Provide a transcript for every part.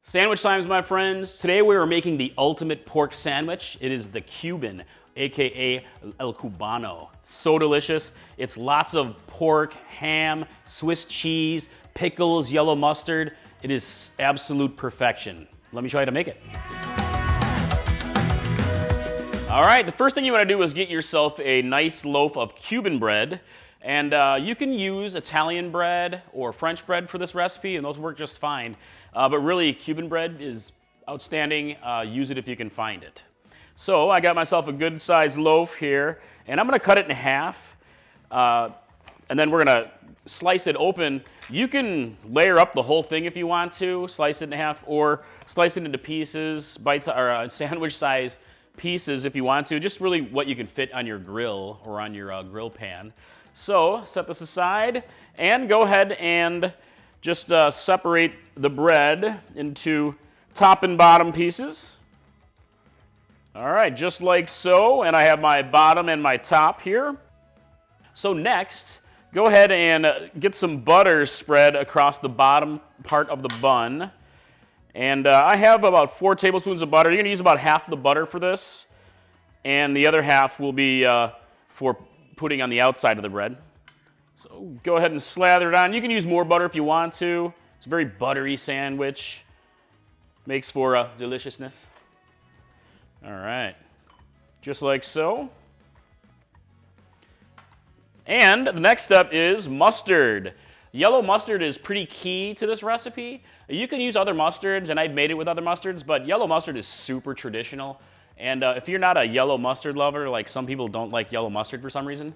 Sandwich times, my friends. Today we are making the ultimate pork sandwich. It is the Cuban, aka El Cubano. So delicious. It's lots of pork, ham, Swiss cheese, pickles, yellow mustard. It is absolute perfection. Let me show you how to make it. All right, the first thing you want to do is get yourself a nice loaf of Cuban bread. And you can use Italian bread or French bread for this recipe, and those work just fine. But really, Cuban bread is outstanding. Use it if you can find it. So I got myself a good-sized loaf here, and I'm going to cut it in half. And then we're going to slice it open. You can layer up the whole thing if you want to, slice it in half, or slice it into pieces, bites or sandwich-size pieces if you want to. Just really what you can fit on your grill or on your grill pan. So set this aside and go ahead and just separate the bread into top and bottom pieces. All right, just like so, and I have my bottom and my top here. So next, go ahead and get some butter spread across the bottom part of the bun. And I have about 4 tablespoons of butter. You're gonna use about half the butter for this, and the other half will be for putting on the outside of the bread. So go ahead and slather it on. You can use more butter if you want to. It's a very buttery sandwich. Makes for deliciousness. All right, just like so. And the next step is mustard. Yellow mustard is pretty key to this recipe. You can use other mustards, and I've made it with other mustards, but yellow mustard is super traditional. And if you're not a yellow mustard lover, like some people don't like yellow mustard for some reason,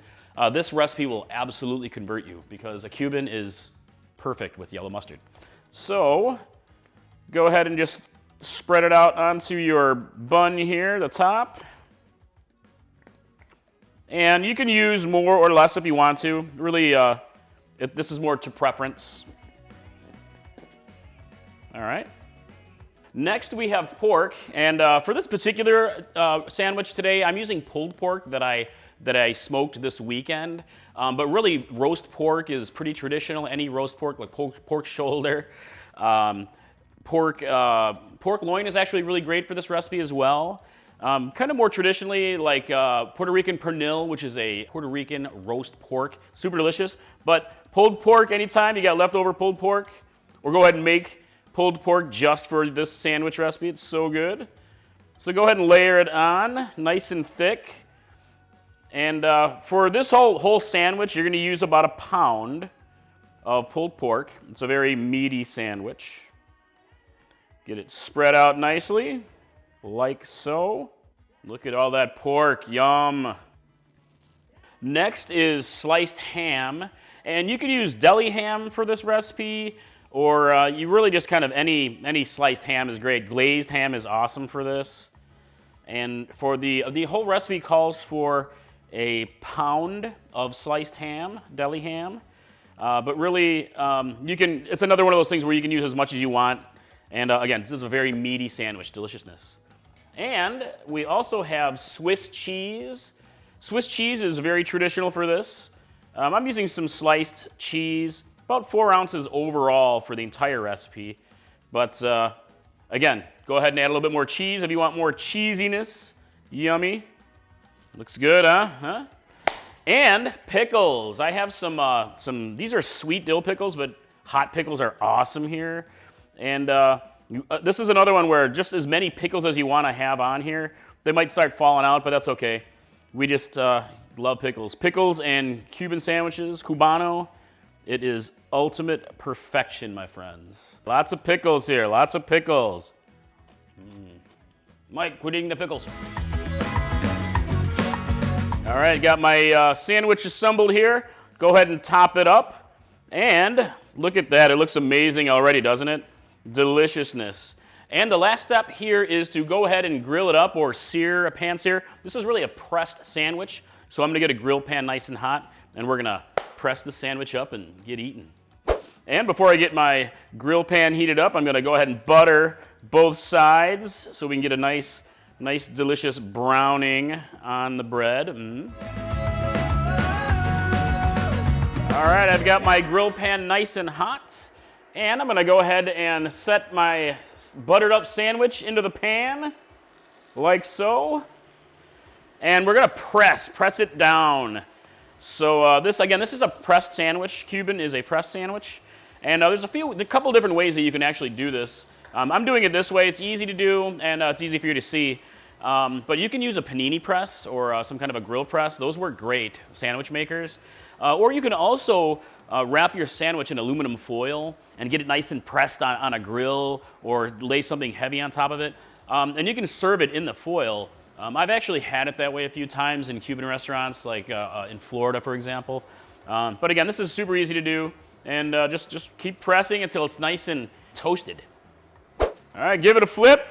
this recipe will absolutely convert you because a Cuban is perfect with yellow mustard. So go ahead and just spread it out onto your bun here, the top. And you can use more or less if you want to. Really, this is more to preference. All right. Next, we have pork, and for this particular sandwich today, I'm using pulled pork that I smoked this weekend. But really, roast pork is pretty traditional. Any roast pork, like pork shoulder, pork loin is actually really great for this recipe as well. Kind of more traditionally, like Puerto Rican pernil, which is a Puerto Rican roast pork, super delicious. But pulled pork, anytime you got leftover pulled pork, or go ahead and make pulled pork just for this sandwich recipe. It's so good. So go ahead and layer it on, nice and thick. And for this whole sandwich, you're going to use about a pound of pulled pork. It's a very meaty sandwich. Get it spread out nicely, like so. Look at all that pork, yum. Next is sliced ham, and you can use deli ham for this recipe, or you really just kind of any sliced ham is great. Glazed ham is awesome for this. And for the whole recipe calls for a pound of sliced ham, deli ham. But really, it's another one of those things where you can use as much as you want. And again, this is a very meaty sandwich, deliciousness. And we also have Swiss cheese. Swiss cheese is very traditional for this. I'm using some sliced cheese, about 4 ounces overall for the entire recipe. But again, go ahead and add a little bit more cheese if you want more cheesiness. Yummy. Looks good, huh? And pickles. I have some, these are sweet dill pickles, but hot pickles are awesome here. And this is another one where just as many pickles as you want to have on here. They might start falling out, but that's okay. We just love pickles. Pickles and Cuban sandwiches, Cubano. It is ultimate perfection, my friends. Lots of pickles here, lots of pickles. Mike, quit eating the pickles. All right, got my sandwich assembled here. Go ahead and top it up. And look at that, it looks amazing already, doesn't it? Deliciousness. And the last step here is to go ahead and grill it up or pan sear. This is really a pressed sandwich, so I'm gonna get a grill pan nice and hot, and we're gonna press the sandwich up and get eaten. And before I get my grill pan heated up, I'm gonna go ahead and butter both sides so we can get a nice delicious browning on the bread. All right, I've got my grill pan nice and hot. And I'm gonna go ahead and set my buttered up sandwich into the pan, like so. And we're gonna press it down. So this is a pressed sandwich. Cuban is a pressed sandwich. And there's a couple different ways that you can actually do this. I'm doing it this way. It's easy to do, and it's easy for you to see. But you can use a panini press or some kind of a grill press. Those work great, sandwich makers. Or you can also wrap your sandwich in aluminum foil and get it nice and pressed on a grill, or lay something heavy on top of it. And you can serve it in the foil. I've actually had it that way a few times in Cuban restaurants, like in Florida, for example. But again, this is super easy to do, and just keep pressing until it's nice and toasted. All right, give it a flip.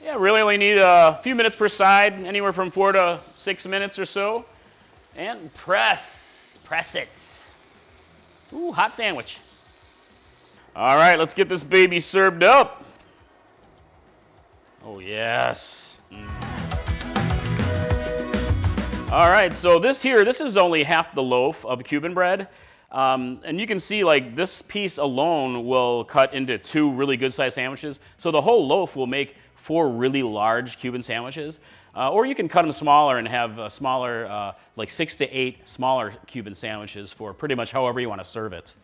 Yeah, really only need a few minutes per side, anywhere from 4 to 6 minutes or so. And press it. Ooh, hot sandwich. All right, let's get this baby served up. Oh, yes. All right, so this is only half the loaf of Cuban bread. And you can see, like, this piece alone will cut into 2 really good sized sandwiches. So the whole loaf will make 4 really large Cuban sandwiches. Or you can cut them smaller and have smaller, like 6 to 8 smaller Cuban sandwiches for pretty much however you want to serve it.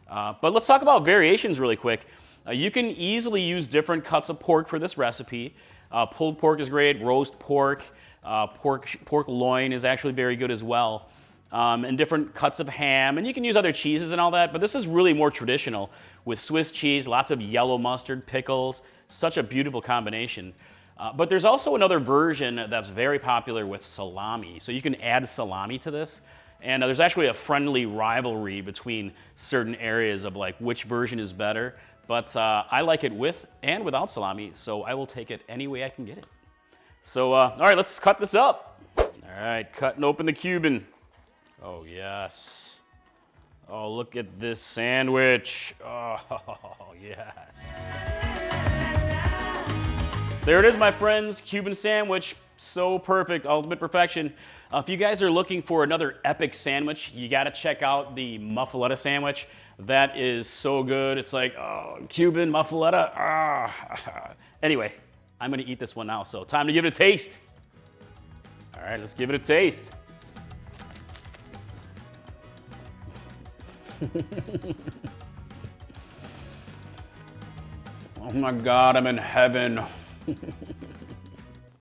But let's talk about variations really quick. You can easily use different cuts of pork for this recipe. Pulled pork is great, roast pork, pork loin is actually very good as well. And different cuts of ham, and you can use other cheeses and all that, but this is really more traditional with Swiss cheese, lots of yellow mustard, pickles, such a beautiful combination. But there's also another version that's very popular with salami. So you can add salami to this, and there's actually a friendly rivalry between certain areas of like which version is better. But I like it with and without salami, so I will take it any way I can get it. So, all right, let's cut this up. All right, cutting open the Cuban. Oh, yes. Oh, look at this sandwich. Oh, yes. There it is, my friends, Cuban sandwich. So perfect, ultimate perfection. If you guys are looking for another epic sandwich, you gotta check out the muffaletta sandwich. That is so good. It's like, oh, Cuban muffaletta. Anyway, I'm gonna eat this one now, so time to give it a taste. All right, let's give it a taste. Oh my God, I'm in heaven.